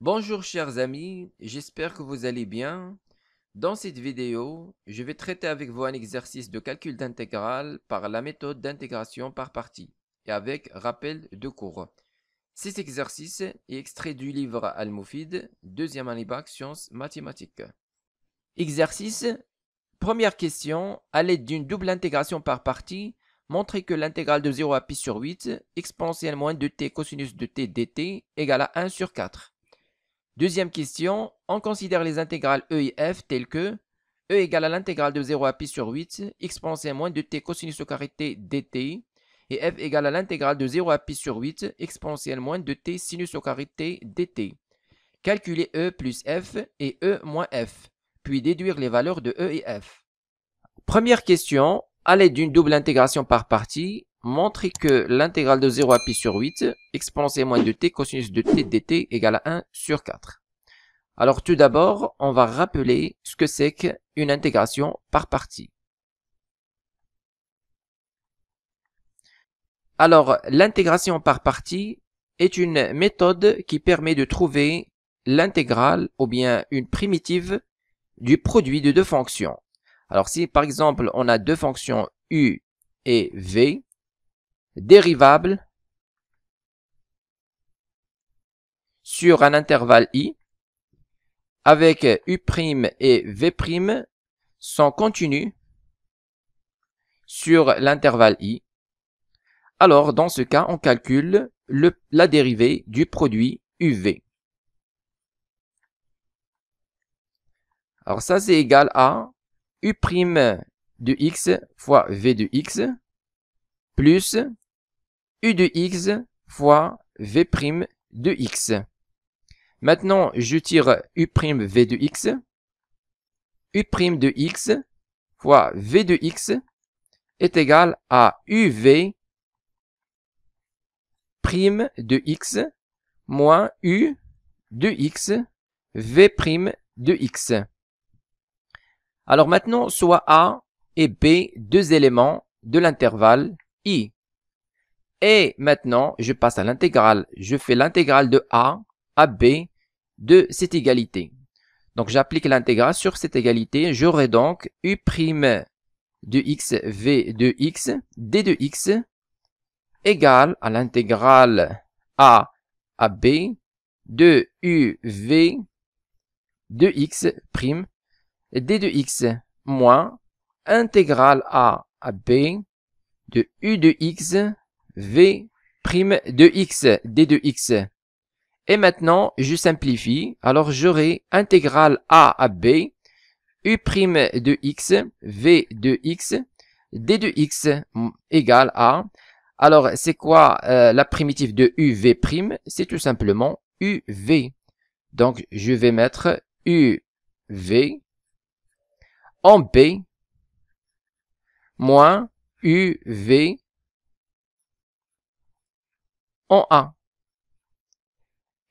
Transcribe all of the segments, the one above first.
Bonjour chers amis, j'espère que vous allez bien. Dans cette vidéo, je vais traiter avec vous un exercice de calcul d'intégrale par la méthode d'intégration par partie et avec rappel de cours. Cet exercice est extrait du livre Al-Moufid, deuxième année bac sciences mathématiques. Exercice, première question, à l'aide d'une double intégration par partie, montrez que l'intégrale de 0 à pi sur 8 exponentielle moins 2t cosinus de t dt égale à 1 sur 4. Deuxième question, on considère les intégrales e et f telles que e égale à l'intégrale de 0 à pi sur 8 exponentielle moins de t cosinus au carré t dt et f égale à l'intégrale de 0 à pi sur 8 exponentielle moins de t sinus au carré t dt. Calculer e plus f et e moins f, puis déduire les valeurs de e et f. Première question, à l'aide d'une double intégration par partie, montrez que l'intégrale de 0 à pi sur 8 exponentielle moins de t cosinus de t dt égale à 1 sur 4. Alors tout d'abord, on va rappeler ce que c'est qu'une intégration par partie. Alors l'intégration par partie est une méthode qui permet de trouver l'intégrale ou bien une primitive du produit de deux fonctions. Alors si par exemple on a deux fonctions u et v, dérivables sur un intervalle i, avec u' et v' sont continus sur l'intervalle i, alors dans ce cas, on calcule la dérivée du produit uv. Alors ça, c'est égal à u' de x fois v de x plus u de x fois v' de x. Maintenant, je tire u' v de x, u' de x fois v de x est égal à uv' de x moins u de x v' de x. Alors maintenant, soit a et b deux éléments de l'intervalle i. Et maintenant, je passe à l'intégrale. Je fais l'intégrale de a à b de cette égalité. Donc j'applique l'intégrale sur cette égalité. J'aurai donc u' de x v de x d de x égale à l'intégrale a à b de u v de x prime d de x moins intégrale a à b de u de x v prime de x d de x. Et maintenant, je simplifie. Alors, j'aurai intégrale a à b u' de x v de x d de x égale à. Alors, c'est quoi la primitive de uv'? C'est tout simplement uv. Donc, je vais mettre uv en b moins uv en a.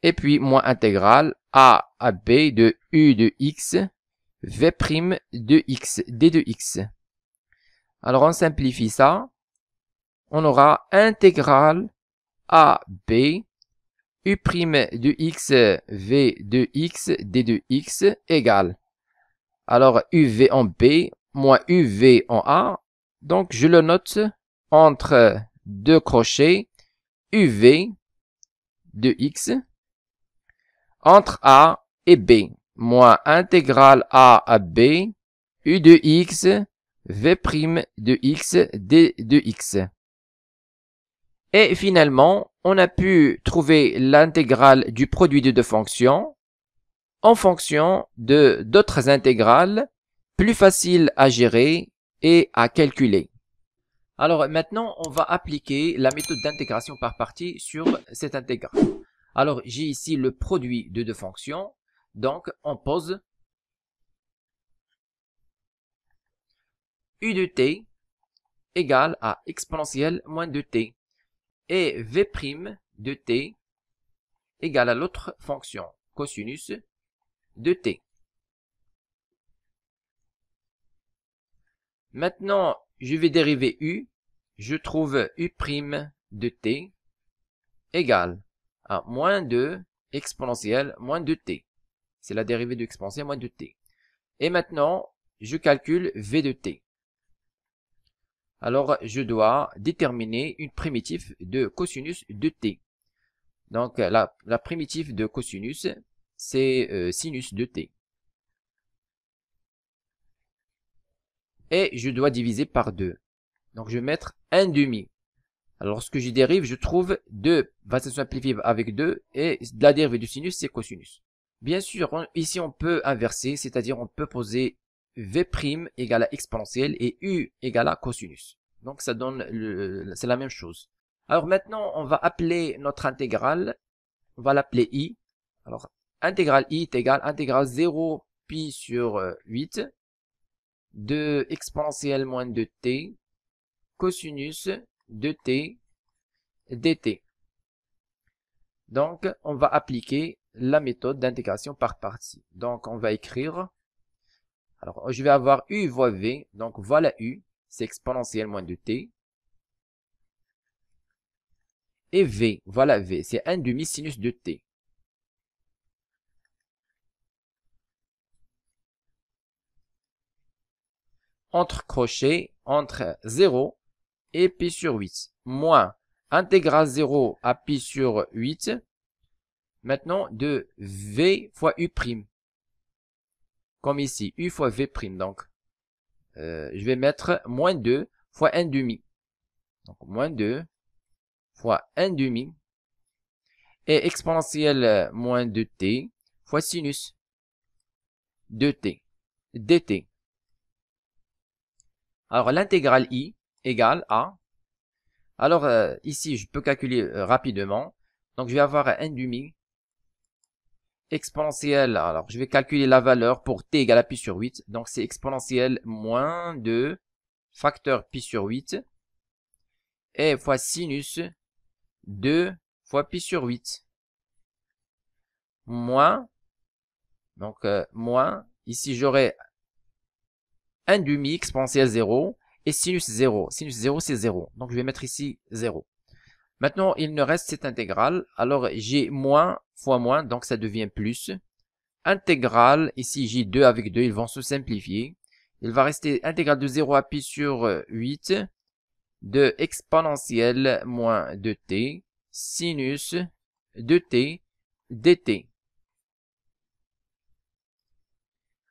Et puis, moins intégrale a à b de u de x v' de x d de x. Alors, on simplifie ça. On aura intégrale a b u' de x v de x d de x égale. Alors uv en b moins uv en a. Donc je le note entre deux crochets uv de x entre a et b moins intégrale a à b u de x v' de x d de x. Et finalement, on a pu trouver l'intégrale du produit de deux fonctions en fonction de d'autres intégrales plus faciles à gérer et à calculer. Alors maintenant, on va appliquer la méthode d'intégration par partie sur cette intégrale. Alors j'ai ici le produit de deux fonctions, donc on pose u de t égale à exponentielle moins de t. Et v' de t égale à l'autre fonction, cosinus de t. Maintenant, je vais dériver u. Je trouve u' de t égale à moins 2 exponentielle moins de t. C'est la dérivée de exponentielle moins de t. Et maintenant, je calcule v de t. Alors, je dois déterminer une primitive de cosinus de t. Donc, la primitive de cosinus, c'est sinus de t. Et je dois diviser par 2. Donc, je vais mettre 1 demi. Alors, lorsque je dérive, je trouve 2 va se simplifier avec 2 et la dérivée du sinus, c'est cosinus. Bien sûr, ici, on peut inverser, c'est-à-dire on peut poser v' égale à exponentielle et u égale à cosinus. Donc, ça donne, c'est la même chose. Alors maintenant, on va appeler notre intégrale, on va l'appeler i. Alors, intégrale i est égale à intégrale 0 pi sur 8 de exponentielle moins de t cosinus de t dt. Donc, on va appliquer la méthode d'intégration par partie. Donc, on va écrire, alors je vais avoir u fois v, donc voilà u, c'est exponentielle moins de t, et v, voilà v, c'est 1 demi sinus de t. Entre crochets, entre 0 et pi sur 8, moins intégrale 0 à pi sur 8, maintenant de v fois u', comme ici, u fois v', donc je vais mettre moins 2 fois 1 demi, donc moins 2 fois 1 demi, et exponentielle moins 2t fois sinus de t, dt. Alors l'intégrale i égale à, alors ici je peux calculer rapidement, donc je vais avoir 1 demi exponentielle, alors je vais calculer la valeur pour t égale à pi sur 8, donc c'est exponentielle moins 2 facteur pi sur 8 et fois sinus 2 fois pi sur 8 moins, donc moins, ici j'aurai 1 demi exponentielle 0 et sinus 0. Sinus 0 c'est 0, donc je vais mettre ici 0. Maintenant il ne reste cette intégrale, alors j'ai moins fois moins, donc ça devient plus. Intégrale, ici j'ai 2 avec 2, ils vont se simplifier. Il va rester intégrale de 0 à pi sur 8 de exponentielle moins de t sinus de t dt.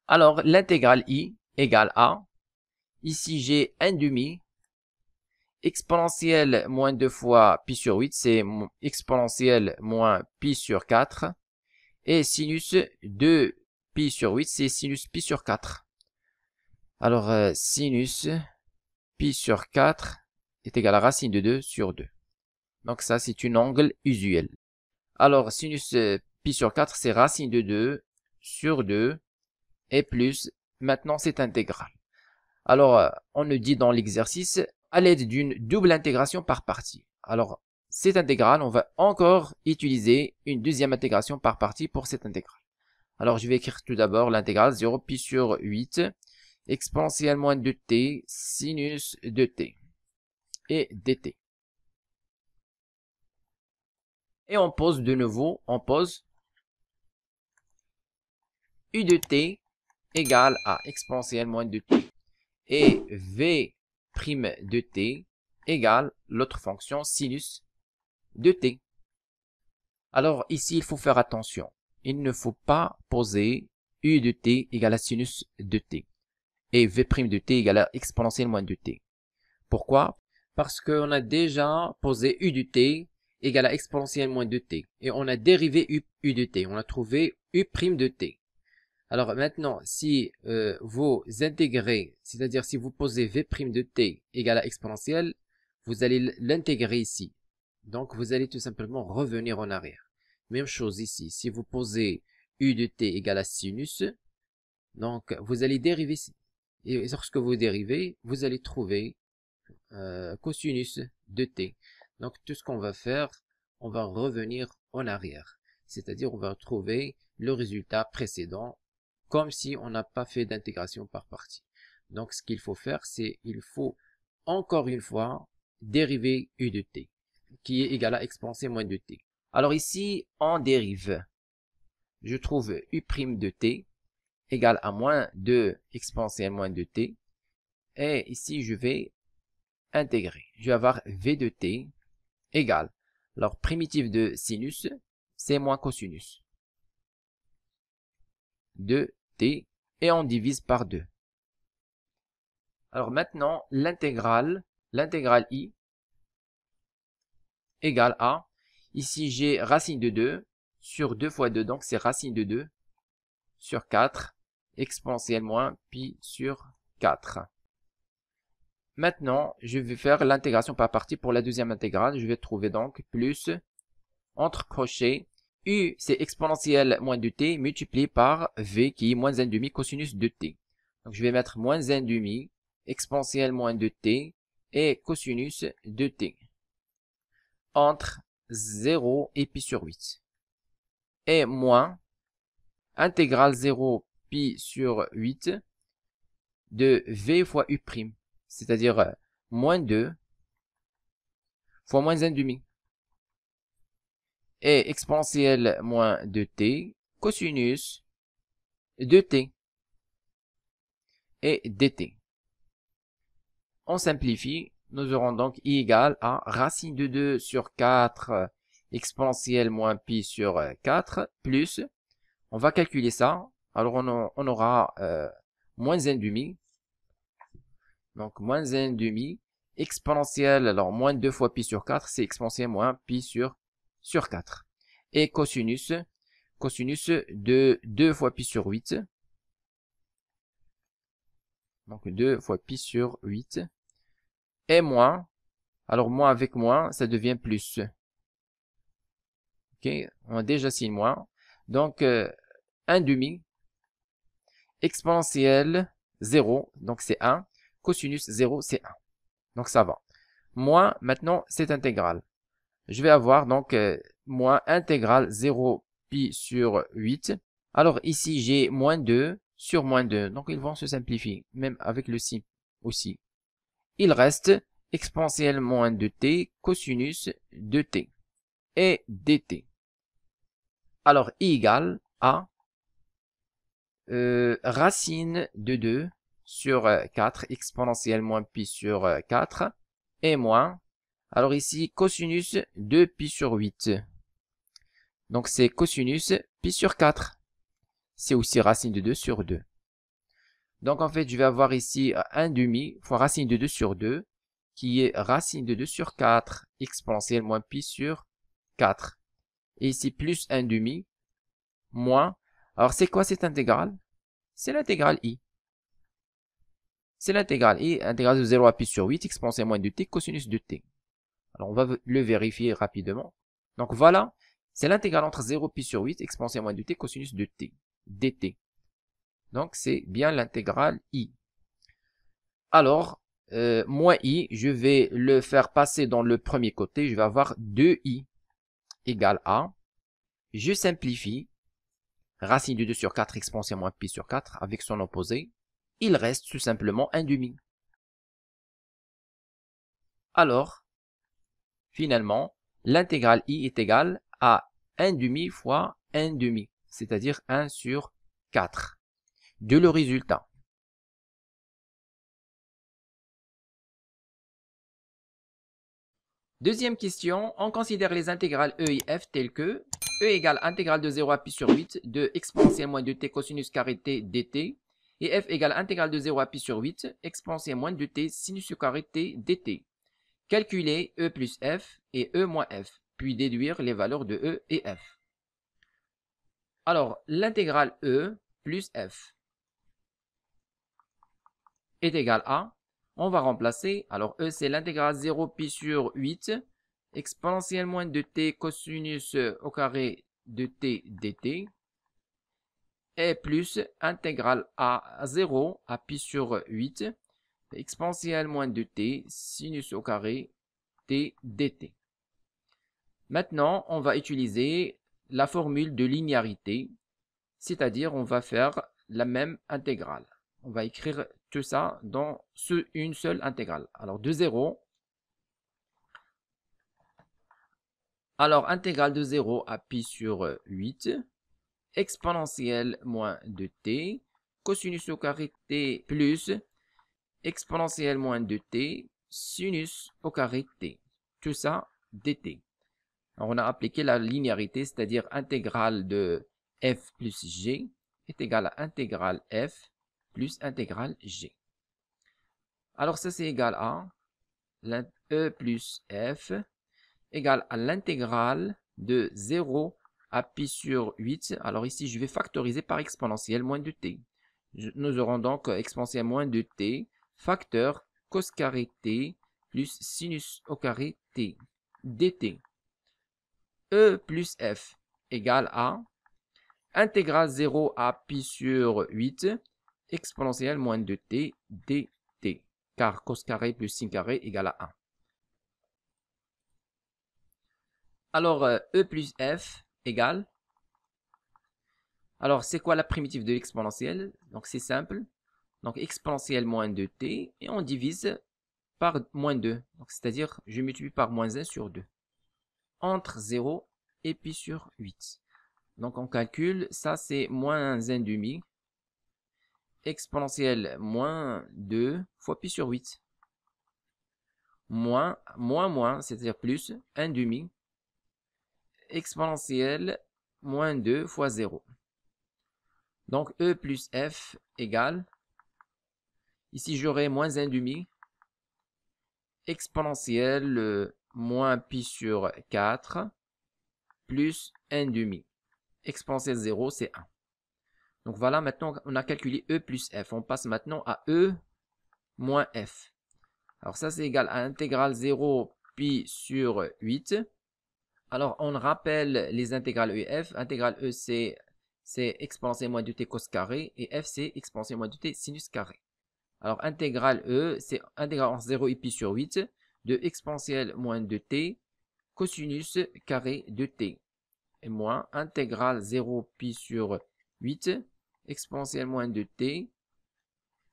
Alors l'intégrale i égale à, ici j'ai 1 demi, exponentielle moins 2 fois pi sur 8, c'est exponentielle moins pi sur 4, et sinus de pi sur 8, c'est sinus pi sur 4. Alors sinus pi sur 4 est égal à racine de 2 sur 2. Donc ça c'est un angle usuel. Alors sinus pi sur 4 c'est racine de 2 sur 2 et plus maintenant cette intégrale. Alors on nous dit dans l'exercice à l'aide d'une double intégration par partie. Alors cette intégrale on va encore utiliser une deuxième intégration par partie pour cette intégrale. Alors je vais écrire tout d'abord l'intégrale 0 pi sur 8 exponentielle moins de t sinus de t et dt. Et on pose de nouveau, on pose u de t égale à exponentielle moins de t et v' de t égale l'autre fonction sinus de t. Alors ici il faut faire attention, il ne faut pas poser u de t égale à sinus de t et v' de t égale à exponentielle moins de t. Pourquoi? Parce qu'on a déjà posé u de t égale à exponentielle moins de t. Et on a dérivé u de t. On a trouvé u' de t. Alors maintenant, si vous intégrez, c'est-à-dire si vous posez v' de t égale à exponentielle, vous allez l'intégrer ici. Donc vous allez tout simplement revenir en arrière. Même chose ici. Si vous posez u de t égale à sinus, donc vous allez dériver ici. Et lorsque vous dérivez, vous allez trouver cosinus de t. Donc tout ce qu'on va faire, on va revenir en arrière. C'est-à-dire on va retrouver le résultat précédent comme si on n'a pas fait d'intégration par partie. Donc ce qu'il faut faire, c'est il faut encore une fois dériver u de t qui est égal à exponentielle moins de t. Alors ici on dérive je trouve u' de t égale à moins 2 exponentielle moins 2t. Et ici, je vais intégrer. Je vais avoir v de t égale. Alors, primitive de sinus, c'est moins cosinus de t et on divise par 2. Alors maintenant, l'intégrale i égale à, ici j'ai racine de 2 sur 2 fois 2, donc c'est racine de 2 sur 4 exponentielle moins pi sur 4. Maintenant, je vais faire l'intégration par partie pour la deuxième intégrale. Je vais trouver donc plus, entre crochets, u c'est exponentielle moins de t multiplié par v qui est moins 1,5 cosinus de t. Donc je vais mettre moins 1,5 exponentielle moins de t et cosinus de t entre 0 et pi sur 8. Et moins intégrale 0 pi sur 8 de v fois u', c'est-à-dire moins 2 fois moins 1,5. Et exponentielle moins de t cosinus de t et dt. On simplifie, nous aurons donc i égale à racine de 2 sur 4 exponentielle moins pi sur 4 plus, on va calculer ça, alors on aura moins 1,5, donc moins 1,5 exponentielle, alors moins 2 fois pi sur 4, c'est exponentielle moins pi sur 4. Et cosinus de 2 fois pi sur 8, donc 2 fois pi sur 8, et moins, alors moins avec moins, ça devient plus. Ok, on a déjà signé moins. Donc, 1,5 exponentielle 0, donc c'est 1, cosinus 0, c'est 1. Donc ça va. Moins, maintenant, c'est intégrale. Je vais avoir donc moins intégrale 0 pi sur 8. Alors ici, j'ai moins 2 sur moins 2. Donc ils vont se simplifier, même avec le si aussi. Il reste exponentielle moins de t cosinus de t et dt. Alors i égale à racine de 2 sur 4 exponentielle moins pi sur 4 et moins, alors ici cosinus de pi sur 8. Donc c'est cosinus pi sur 4. C'est aussi racine de 2 sur 2. Donc en fait je vais avoir ici 1,5 fois racine de 2 sur 2 qui est racine de 2 sur 4 exponentielle moins pi sur 4. Et ici plus 1,5 moins. Alors c'est quoi cette intégrale? C'est l'intégrale i. C'est l'intégrale i, intégrale de 0 à pi sur 8 exponentielle moins de t cosinus de t. Alors on va le vérifier rapidement. Donc voilà, c'est l'intégrale entre 0 pi sur 8 exponentielle moins de t cosinus de t dt. Donc c'est bien l'intégrale i. Alors, moins i, je vais le faire passer dans le premier côté. Je vais avoir 2i égale à. Je simplifie. Racine de 2 sur 4 exponentielle moins pi sur 4 avec son opposé. Il reste tout simplement 1,5. Alors, finalement, l'intégrale i est égale à 1,5 fois 1,5, c'est-à-dire 1 sur 4. De le résultat. Deuxième question, on considère les intégrales e et f telles que e égale intégrale de 0 à pi sur 8 de exponentielle moins de t cosinus carré t dt et f égale intégrale de 0 à pi sur 8 exponentielle moins de t sinus carré t dt. Calculer e plus f et e moins f, puis déduire les valeurs de e et f. Alors, l'intégrale e plus f est égale à, on va remplacer, alors e c'est l'intégrale 0 pi sur 8, exponentielle moins de t cosinus au carré de t dt, et plus intégrale à 0 à pi sur 8, exponentielle moins de t sinus au carré t dt. Maintenant, on va utiliser la formule de linéarité, c'est-à-dire on va faire la même intégrale. On va écrire tout ça dans une seule intégrale. Alors, de 0. Alors, intégrale de 0 à pi sur 8 exponentielle moins 2t, cosinus au carré t plus exponentielle moins 2t, sinus au carré t. Tout ça dt. Alors, on a appliqué la linéarité, c'est-à-dire intégrale de f plus g est égale à intégrale f plus intégrale g. Alors, ça, c'est égal à e plus f égale à l'intégrale de 0 à pi sur 8. Alors ici, je vais factoriser par exponentielle moins 2t. Nous aurons donc exponentielle moins 2t, facteur cos carré t plus sinus au carré t dt. E plus f égale à intégrale 0 à pi sur 8 exponentielle moins 2t dt, car cos carré plus sin carré égale à 1. Alors, e plus f égale, alors c'est quoi la primitive de l'exponentielle? Donc c'est simple, donc exponentielle moins 2t, et on divise par moins 2, c'est-à-dire je multiplie par moins 1 sur 2, entre 0 et pi sur 8. Donc on calcule, ça c'est moins 1 demi, exponentielle moins 2 fois pi sur 8, moins, c'est-à-dire plus 1 demi, exponentielle moins 2 fois 0. Donc e plus f égale, ici j'aurai moins 1 demi, exponentielle moins pi sur 4, plus 1 demi. Exponentielle 0, c'est 1. Donc voilà, maintenant on a calculé e plus f. On passe maintenant à e moins f. Alors ça c'est égal à intégrale 0 pi sur 8. Alors on rappelle les intégrales e et f. Intégrale e c'est exponentielle moins 2t cos carré et f c'est exponentielle moins 2t sinus carré. Alors intégrale e c'est intégrale entre 0 et pi sur 8 de exponentielle moins 2t cosinus carré de t. Et moins intégrale 0 pi sur 8 exponentielle moins 2t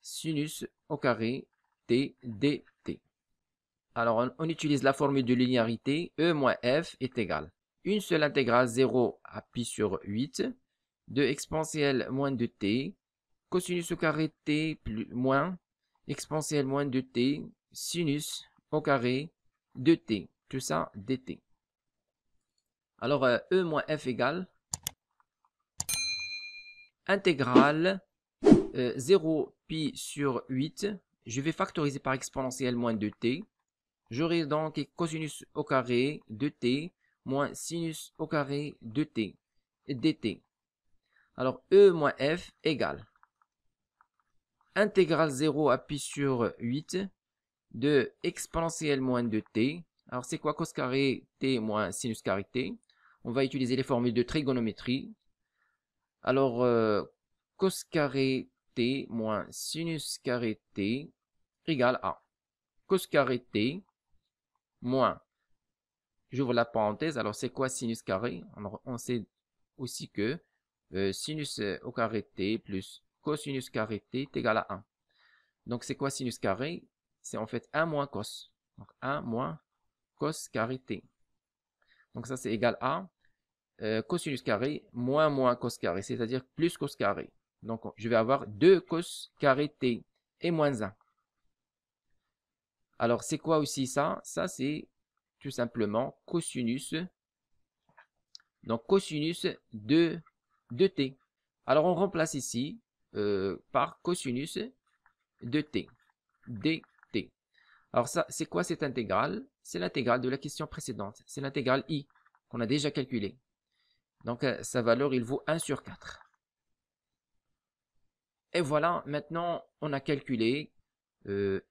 sinus au carré t dt. Alors on utilise la formule de linéarité, e moins f est égal une seule intégrale 0 à pi sur 8 de exponentielle moins 2t cosinus au carré t plus moins exponentielle moins 2t sinus au carré de t, tout ça dt. Alors e moins f égale intégrale 0 pi sur 8, je vais factoriser par exponentielle moins 2t. J'aurai donc cosinus au carré de t moins sinus au carré de t dt. Alors e moins f égale intégrale 0 à pi sur 8 de exponentielle moins 2t. Alors c'est quoi cos carré t moins sinus carré t? On va utiliser les formules de trigonométrie. Alors cos carré t moins sinus carré t égale à cos carré t moins, j'ouvre la parenthèse, alors c'est quoi sinus carré? Alors, on sait aussi que sinus au carré t plus cosinus carré t est égal à 1. Donc c'est quoi sinus carré? C'est en fait 1 moins cos. Donc 1 moins cos carré t. Donc ça c'est égal à cosinus carré moins cos carré, c'est-à-dire plus cos carré. Donc je vais avoir 2 cos carré t et moins 1. Alors c'est quoi aussi ça? Ça c'est tout simplement cosinus, donc cosinus de t. Alors on remplace ici par cosinus de t, dt. Alors ça, c'est quoi cette intégrale? C'est l'intégrale de la question précédente, c'est l'intégrale i qu'on a déjà calculée. Donc sa valeur, il vaut 1 sur 4. Et voilà, maintenant on a calculé e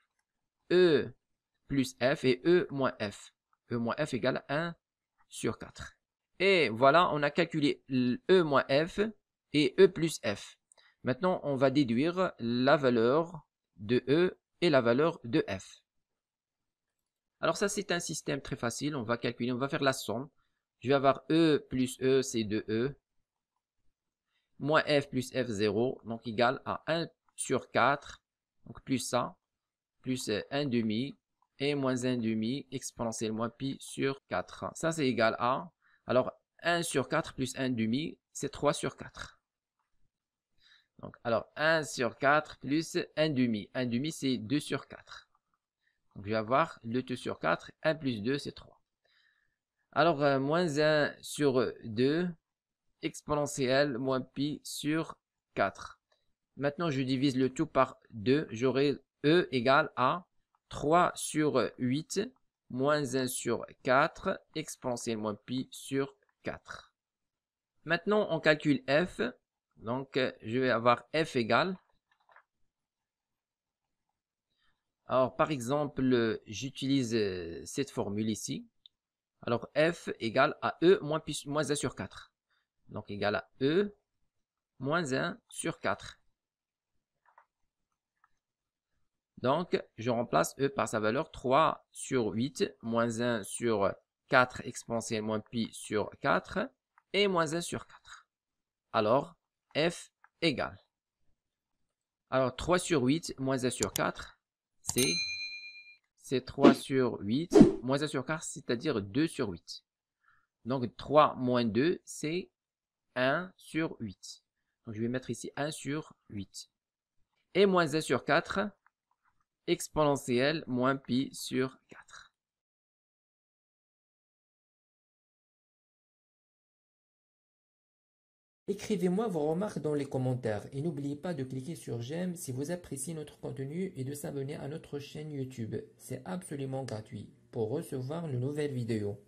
plus f et e moins f. E moins f égale 1 sur 4. Et voilà, on a calculé e moins f et e plus f. Maintenant, on va déduire la valeur de e et la valeur de f. Alors ça, c'est un système très facile. On va calculer, on va faire la somme. Je vais avoir e plus e, c'est 2e, moins f plus f0, donc égal à 1 sur 4, donc plus ça, plus 1 demi, et moins 1 demi exponentielle moins pi sur 4. Ça, c'est égal à, alors 1 sur 4 plus 1 demi, c'est 3 sur 4. Donc, alors, 1 sur 4 plus 1 demi. 1 demi, c'est 2 sur 4. Donc, je vais avoir le 2 sur 4. 1 plus 2, c'est 3. Alors, moins 1 sur 2, exponentielle, moins pi sur 4. Maintenant, je divise le tout par 2. J'aurai E égale à 3 sur 8, moins 1 sur 4, exponentielle moins pi sur 4. Maintenant, on calcule f. Donc, je vais avoir f égale. Alors, par exemple, j'utilise cette formule ici. Alors, f égale à e moins 1 sur 4. Donc, égale à e moins 1 sur 4. Donc, je remplace e par sa valeur 3 sur 8, moins 1 sur 4 exponentielle moins pi sur 4 et moins 1 sur 4. Alors, f égale. Alors, 3 sur 8 moins 1 sur 4, c'est 3 sur 8 moins 1 sur 4, c'est-à-dire 2 sur 8. Donc, 3 moins 2, c'est 1 sur 8. Donc, je vais mettre ici 1 sur 8. Et moins 1 sur 4, exponentielle moins pi sur 4. Écrivez-moi vos remarques dans les commentaires et n'oubliez pas de cliquer sur j'aime si vous appréciez notre contenu et de s'abonner à notre chaîne YouTube. C'est absolument gratuit pour recevoir de nouvelles vidéos.